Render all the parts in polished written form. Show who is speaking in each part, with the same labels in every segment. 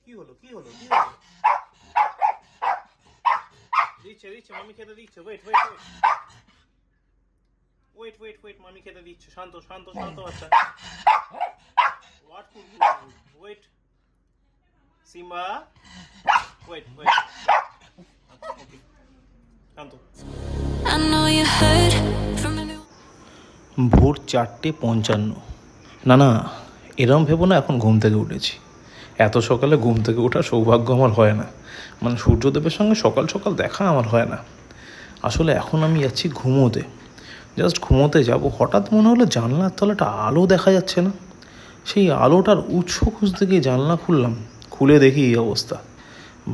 Speaker 1: কি হলো দিচ্ছে মামি খেতে দিচ্ছে। ওয়েট মামি খেতে দিচ্ছে। শান্ত বাচ্চা। ওয়েট সিম্বা, ওয়েট ওকে শান্ত। ভোর 4:55। না এরম ভেবো না এখন ঘুম থেকে উঠেছি। এত সকালে ঘুম থেকে ওঠার সৌভাগ্য আমার হয় না, মানে সূর্যদেবের সঙ্গে সকাল সকাল দেখা আমার হয় না। আসলে এখন আমি যাচ্ছি ঘুমোতে, জাস্ট ঘুমোতে যাব। হঠাৎ মনে হলো জানলার তলাটা আলো দেখা যাচ্ছে না। সেই আলোটার উৎস খুঁজতে গিয়ে জানলা খুললাম, খুলে দেখি এই অবস্থা।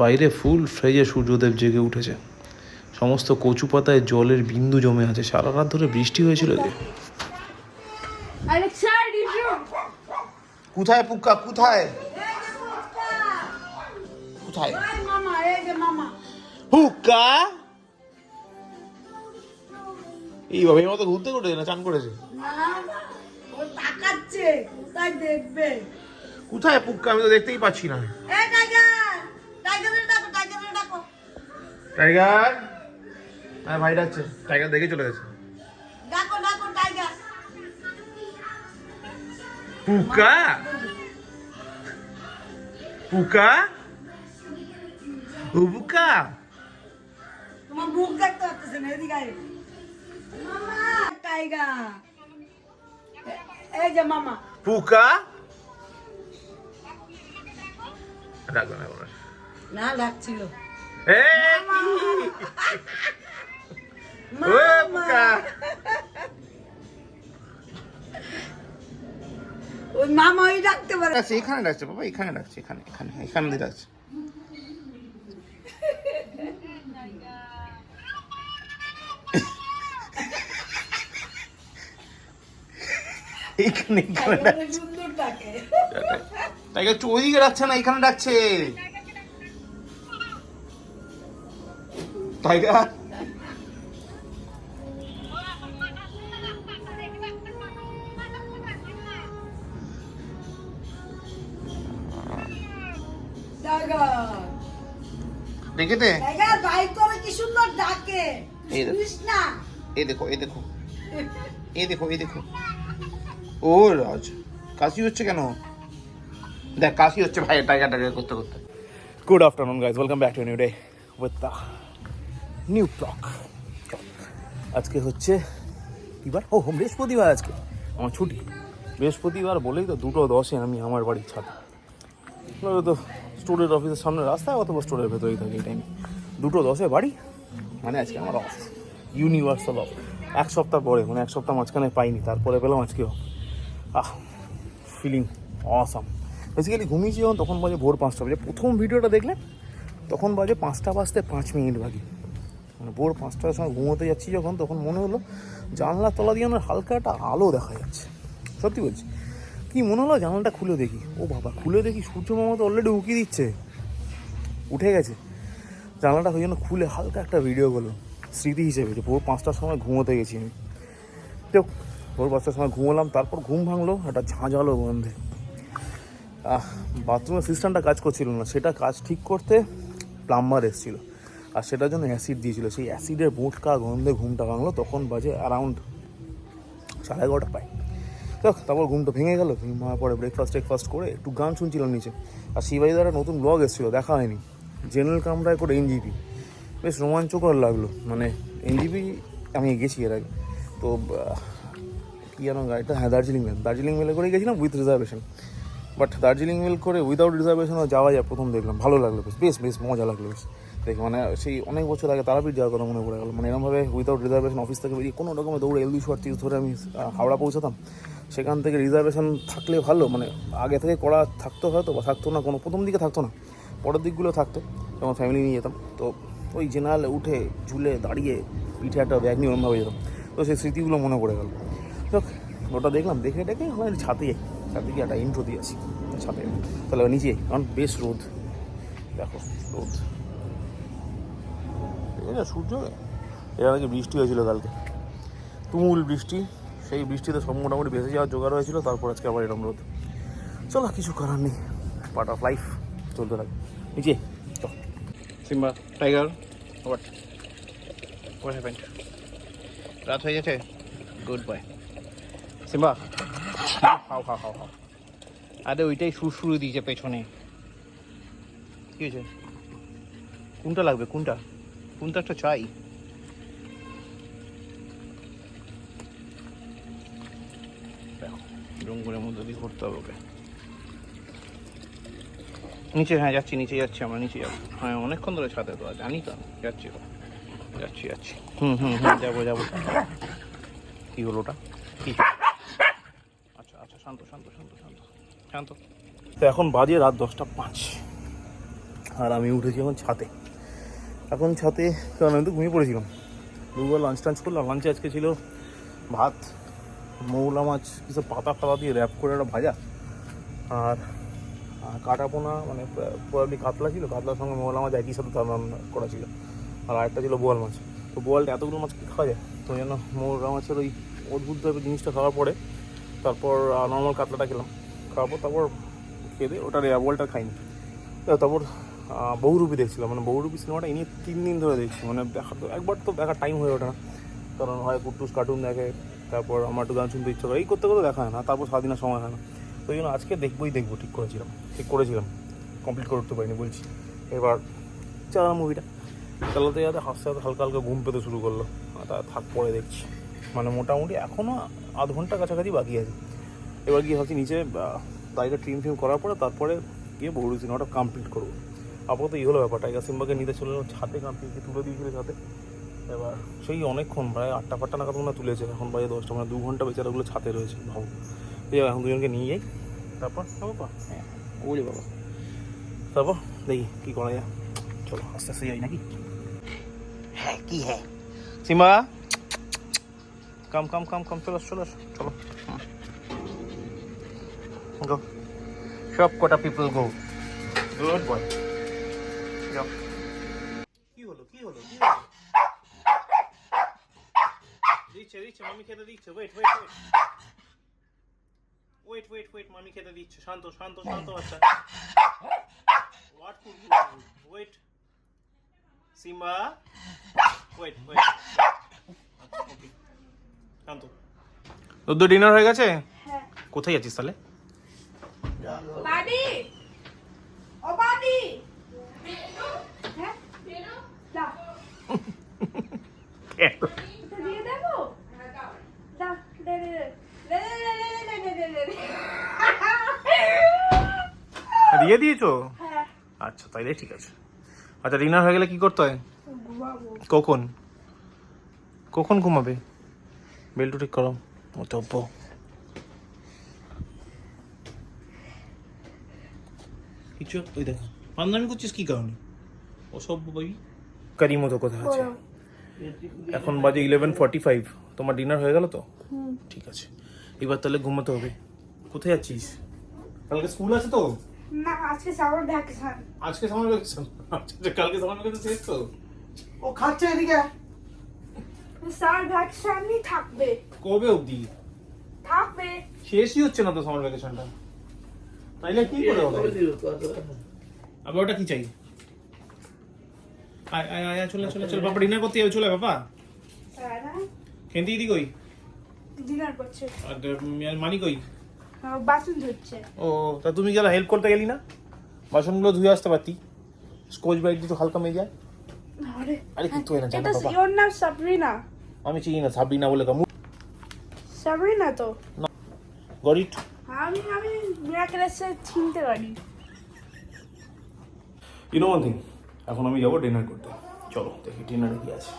Speaker 1: বাইরে ফুল ফ্রেজে সূর্যদেব জেগে উঠেছে। সমস্ত কচু পাতায় জলের বিন্দু জমে আছে। সারা রাত ধরে বৃষ্টি হয়েছিল যে। কোথায় পুক্কা, কোথায় হুক্কা? এই বাবা, এই মতো ঘুরতে ঘুরতে না চান করেছে। কোথায় পুক্কা? আমি তো দেখতেই পাচ্ছি না। টাইগার, ভাই ডাকছে। টাইগার দেখে চলে গেছে। পুক্কা পুক্কা
Speaker 2: তোমার মুখ দেখতে পাচ্ছেন না, এদিকে আয় মামা। টাইগার, এই যে মামা
Speaker 1: পুক্কা। ডাকবে না
Speaker 2: ডাকছিল। ওই মামা ওই ডাকতে পারে।
Speaker 1: এখানে ডাকছে বাবা, এখানে ডাকছে, এখানে দিয়ে ডাকছে। এখানে ডাকছে।
Speaker 2: সুন্দর ডাকে।
Speaker 1: টাইগার ওইদিকে ডাকছে না, এখানে ডাকছে। টাইগার দেখে দে।
Speaker 2: টাইগার ভাই তোরে কি সুন্দর ডাকে। শুনিস না?
Speaker 1: এই দেখো ও রাজ, কাশি হচ্ছে কেন? দেখ কাশি হচ্ছে ভাই, টাইগার করতে করতে। Good afternoon guys, welcome back to new day with the new blog. আজকে হচ্ছে কি বার? বৃহস্পতিবার। আজকে আমার ছুটি। বৃহস্পতিবার বলেই তো 2:10 আমি আমার বাড়ির ছাদে। তো স্টোরের অফিসের সামনে রাস্তায়, অথবা স্টোরের ভেতরেই থাকি এই টাইমে। 2:10 বাড়ি, মানে আজকে আমার অফ, ইউনিভার্সাল অফ। এক সপ্তাহ পরে, মানে এক সপ্তাহ মাঝখানে পাইনি, তারপরে পেলাম আজকে অফ। Feeling awesome. বেসিক্যালি ঘুমিয়েছি যখন, তখন বাজে ভোর 5টা বাজে। প্রথম ভিডিওটা দেখলে তখন বাজে 5টা বাজতে 5 মিনিট বাকি। মানে ভোর 5টার সময় ঘুমোতে যাচ্ছি যখন, তখন মনে হলো জানলার তলা দিয়ে আমার হালকা একটা আলো দেখা যাচ্ছে। সত্যি বলছি, কি মনে হলো জানলাটা খুলে দেখি, ও বাবা, খুলে দেখি সূর্য মামা তো অলরেডি উঁকি দিচ্ছে, উঠে গেছে। জানলাটা ওই জন্য খুলে হালকা একটা ভিডিও করলো স্মৃতি হিসেবে, যে ভোর 5টার সময় ঘুমোতে গেছি আমি। তো ভোর 5টার সময় ঘুমোলাম, তারপর ঘুম ভাঙলো একটা ঝাঁঝালো গন্ধে। বাথরুমের সিস্টেমটা কাজ করছিল না, সেটা কাজ ঠিক করতে প্লাম্বার এসেছিলো, আর সেটার জন্য অ্যাসিড দিয়েছিলো। সেই অ্যাসিডের বোটকা গন্ধে ঘুমটা ভাঙলো। তখন বাজে অ্যারাউন্ড 11:30 পাই। তারপর ঘুমটা ভেঙে গেলো। ঘুমার পরে ব্রেকফাস্ট করে একটু গান শুনছিলাম নিচে। আর শিবাইদার একটা নতুন ব্লগ এসেছিলো, দেখা হয়নি। জেনারেল কামরায় করে এনজিপি, বেশ রোমাঞ্চকর লাগলো। মানে এনজিপি আমি গেছি এর আগে, তো কী যেন গাড়িটা, হ্যাঁ দার্জিলিং মেলে করে গেছিলাম with reservation. But Darjeeling mail করে উইদাউট রিজার্ভেশনও যাওয়া যায়। প্রথম দেখলাম, ভালো লাগলো, বেশ মজা লাগলো বেশ দেখে। মানে সেই অনেক বছর আগে তারাপীঠ যাওয়ার কথা মনে পড়ে গেলো। মানে এরকমভাবে উইদাউট রিজার্ভেশন অফিস থেকে বেরিয়ে কোনো রকমে দৌড়ে L238 ধরে আমি হাওড়া পৌঁছাতাম। সেখান থেকে রিজার্ভেশন থাকলে ভালো, মানে আগে থেকে করা থাকতো হয়তো, বা থাকতো না, কোনো প্রথম দিকে থাকতো না, পরের দিকগুলো থাকতো, যেমন ফ্যামিলি নিয়ে যেতাম। তো ওই জেনারেলে উঠে ঝুলে দাঁড়িয়ে পিঠে একটা ব্যাগ নিয়ে ওরমভাবে যেতাম। তো সেই স্মৃতিগুলো মনে পড়ে গেল। তো ওটা দেখলাম, দেখে আমার ছাদে গিয়ে একটা ইন্ট্রো দিয়েছি ছাদে। তাহলে নিচে, কারণ বেশ রোদ, দেখো রোদ, ঠিক আছে। সূর্য, এর আগে বৃষ্টি হয়েছিল কালকে, তুমুল বৃষ্টি। সেই বৃষ্টিতে সব মোটামুটি ভেসে যাওয়ার জোগাড় হয়েছিল। তারপর আজকে আবার এরকম রোদ। চলো, কিছু করার নেই, পার্ট অফ লাইফ। চলতে থাকে নিচে। Simba tiger what what happened? রাত হয়ে গেছে, গুড বয় সিম্বা। খাও খাও খাও খাও। আরে ওইটাই সুরসুরি দিয়েছে পেছনে। কি হয়েছে? কোনটা লাগবে? কোনটা কোনটা একটা চাই? জঙ্গলের মধ্যে দিয়ে ঘুরতে হবে ওকে। নিচে, হ্যাঁ যাচ্ছি, নিচে যাচ্ছি, আমরা নিচে যাবো। হ্যাঁ অনেকক্ষণ ধরে ছাদে তো জানি তো, যাচ্ছি যাচ্ছি যাচ্ছি। হুম হুম হুম, যাবো যাবো। কী হলো ওটা? কী? আচ্ছা আচ্ছা, শান্ত শান্ত শান্ত শান্ত শান্ত। তো এখন বাজে রাত 10:05 আর আমি উঠেছি এখন ছাদে। এখন ছাদে, কারণ আমি তো ঘুমিয়ে পড়েছিলাম। দুবার লাঞ্চ টাঞ্চ করলাম। লাঞ্চে আজকে ছিল ভাত, মৌলা মাছ কিছু পাতা ফাতা দিয়ে র্যাপ করে একটা ভাজা, আর কাটা পোনা মানে প্রবাবলি কাতলা ছিল, কাতলার সঙ্গে মৌলা মাছ একই সাথে তার রান্না করা ছিল, আর আরেকটা ছিল বোয়াল মাছ। তো বোয়ালটা এতগুলো মাছ কি খাওয়া যায়, তো ওই জন্য মৌলা মাছের ওই অদ্ভুত টাইপের জিনিসটা খাওয়ার পরে তারপর নর্মাল কাতলাটা খেলাম। খাওয়ার পর তারপর খেয়ে ওটা বোয়ালটা খাইনি। তারপর বহুরূপী দেখছিলাম, মানে বহুরূপী সিনেমাটা এই নিয়ে 3 দিন ধরে দেখছি। মানে দেখা তো একবার তো দেখার টাইম হয়ে ওঠে না, কারণ হয় কুট্টুস কার্টুন দেখে, তারপর আমার একটু গান শুনতে ইচ্ছে করে, এই করতে করতে দেখা হয় না, তারপর সারাদিনের সময় হয় না। তো ওই জন্য আজকে দেখবো ঠিক করেছিলাম, কমপ্লিট করে উঠতে পারিনি বলছি। এবার চালাম মুভিটা, চালাতে যাতে হাসতে হাসতে হালকা হালকা ঘুম পেতে শুরু করলো। তা থাক পরে দেখছি, মানে মোটামুটি এখনও আধ ঘন্টা কাছাকাছি বাকি আছে। এবার গিয়ে ভাবছি নিচে দাড়িটা ট্রিম করার পরে তারপরে গিয়ে বহুরূপী সিনেমাটা কমপ্লিট করবো। আপাতত এই হলো ব্যাপার। টাইগার সিম্বাকে নিতে চলে এলাম ছাদে, কমপ্লিটলি তুলে দিয়েছিল ছাদে। এবার সেই অনেকক্ষণ, প্রায় 8টা নাগাদ মনে তুলেছে, এখন বাজে 10টা, মানে 2 ঘন্টা বেচারাগুলো ছাদে রয়েছে। ভাবো এখন দুজনকে নিয়ে যাই, তারপর বাবা হ্যাঁ বলি বাবা, তারপর দেখি কী করা যায়। চলো আস্তে আস্তে যাই নাকি? হ্যাঁ কি হ্যাঁ সিম্বা, কাম কাম কাম কাম, চলো চলো চলো গো। সব কটা পিপল গো, গুড বয়। কি হলো কি হলো কি হলো? দিচ্ছে মামি খেতে দিচ্ছে। ওয়েট মামি খেতে দিচ্ছে। শান্ত শান্ত শান্ত বাচ্চা। What food? Wait Simba, wait okay শান্ত। তোর ডিনার হয়ে গেছে?
Speaker 2: হ্যাঁ।
Speaker 1: কোথায় যাচ্ছিস তাহলে?
Speaker 2: বাড়ি। ও বাড়ি। হ্যাঁ দা দিয়ে দেবো। দা দে দে দে
Speaker 1: দিয়ে দিয়েছো?
Speaker 2: হ্যাঁ।
Speaker 1: আচ্ছা তাইলে ঠিক আছে। আচ্ছা ডিনার হয়ে গেলে কি করতে হয়?
Speaker 2: ঘুমাবো।
Speaker 1: কখন ঘুমাবে? বেলটু ঠিক করো। মতব্য কিছু ওই দেখো পান্দামি করছিস কি কারণে? অসভ্য ভাই কারি মতো কথা আছে। এখন বাজে 11:45। তোমার ডিনার হয়ে গেল তো? ঠিক আছে, এবার তাহলে ঘুমাতে হবে। কোথায় যাচ্ছিস? কালকে স্কুল আছে তো?
Speaker 2: না আজকে সামার ভ্যাকেশন।
Speaker 1: আজকে সামার ভ্যাকেশন? আচ্ছা কালকে সামার ভ্যাকেশন শেষ তো?
Speaker 2: ও খাচ্ছে এদিকে। সামার ভ্যাকেশনই থাকবে।
Speaker 1: কবে অবধি
Speaker 2: থাকবে?
Speaker 1: শেষই হচ্ছে না তো সামার ভ্যাকেশনটা, তাইলে কি করে হবে? আবার ওটা কি চাই? আয় আয় আয় চলে চলে চলে বাবা ডিনার করতে যাবে, চলে বাবা। খেন্তি দিদি কই?
Speaker 2: ডিনার করছে।
Speaker 1: আর মানি কই?
Speaker 2: বাসন ধুচ্ছে।
Speaker 1: ও তা তুমি গেলে হেল্প করতে গেলি না? বাসনগুলো ধুয়ে আসতে পারতি, স্কচ ব্রাইট দিয়ে তো হালকা মেয়ে যায়। আরে কি তুই না জানো বাবা?
Speaker 2: এটা ওর নাম সাবরিনা।
Speaker 1: আমি চিনি না সাবরিনা বলে কামু।
Speaker 2: সাবরিনা তো
Speaker 1: গট ইট।
Speaker 2: আমি মিরাকেলসে চিনতে পারি।
Speaker 1: ইউ নো ওয়ান থিং, এখন আমি যাবো ডিনার করতে। চলো দেখি ডিনারে কি আছে।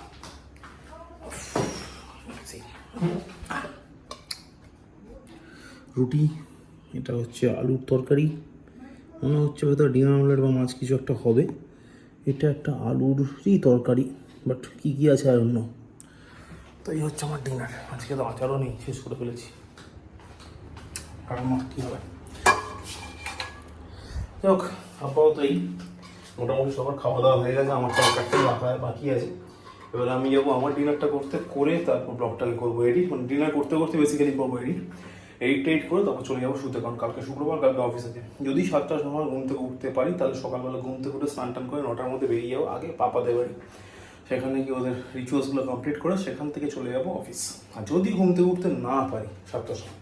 Speaker 1: রুটি, এটা হচ্ছে আলুর তরকারি, মনে হচ্ছে হয়তো ডিনার অমলেট বা মাছ কিছু একটা হবে। এটা একটা আলুরই তরকারি, বাট কী কী আছে আর অন্য। তো এই হচ্ছে আমার ডিনার। আজকে তো আচারও নেই, শেষ করে ফেলেছি। কারণ কী হবে হোক, আপাতত এই মোটামুটি সবার খাওয়া দাওয়া হয়ে গেছে, আমার তরকারিটাই বাকি আছে। এবার আমি যাবো আমার ডিনারটা করে তারপর ব্লগটাকে করবো এডিট, মানে ডিনার করতে বেসিক্যালি করবো এডিট। এডিট করে তারপর চলে যাবো শুতে, কারণ কালকে শুক্রবার, কালকে অফিস আছে। যদি 7টার সময় ঘুম থেকে উঠতে পারি তাহলে সকালবেলা ঘুম থেকে উঠে স্নান টান করে 9টার মধ্যে বেরিয়ে যাবো আগে পাপাদের বাড়ি, সেখানে গিয়ে ওদের রিচুয়ালসগুলো কমপ্লিট করে সেখান থেকে চলে যাবো অফিস। আর যদি ঘুম থেকে উঠতে না পারি 7টার সময়,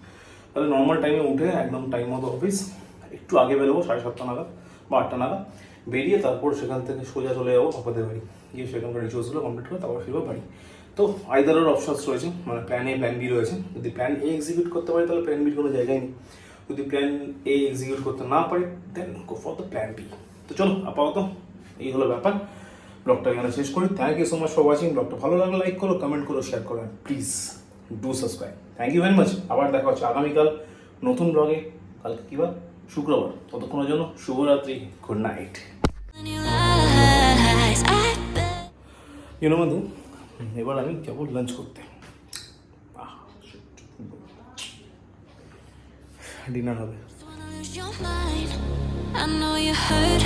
Speaker 1: তাহলে নর্মাল টাইমে উঠে একদম টাইম মতো অফিস, একটু আগে বেরোবো 7:30 নাগাদ বা 8টা নাগাদ, বেরিয়ে তারপর সেখান থেকে সোজা চলে যাবো পাপাদের বাড়ি, গিয়ে সেখানকার রিচুয়ালসগুলো কমপ্লিট করে তারপর ফিরবো বাড়ি। তো আইদারের অপশনস রয়েছে, মানে প্ল্যান এ প্ল্যান বি রয়েছে। যদি প্ল্যান এ এক্সিকিউট করতে পারি তাহলে প্ল্যান বির কোনো জায়গায় নেই, যদি প্ল্যান এ এক্সিকিউট করতে না পারি then go for the plan B. তো চলো আপাতত এই হলো ব্যাপার, ব্লগটা এখানে শেষ করি। Thank you so much for watching. ব্লগটা ভালো লাগলে লাইক করো, কমেন্ট করো, শেয়ার করো, please do subscribe. Thank you very much. আবার দেখা হচ্ছে আগামীকাল নতুন ব্লগে। কালকে কী বার? শুক্রবার। ততক্ষণের জন্য শুভরাত্রি, গুড নাইট। বন্ধু, এবার আমি যাবো লাঞ্চ করতে, ডিনার হবে।
Speaker 3: I know you heard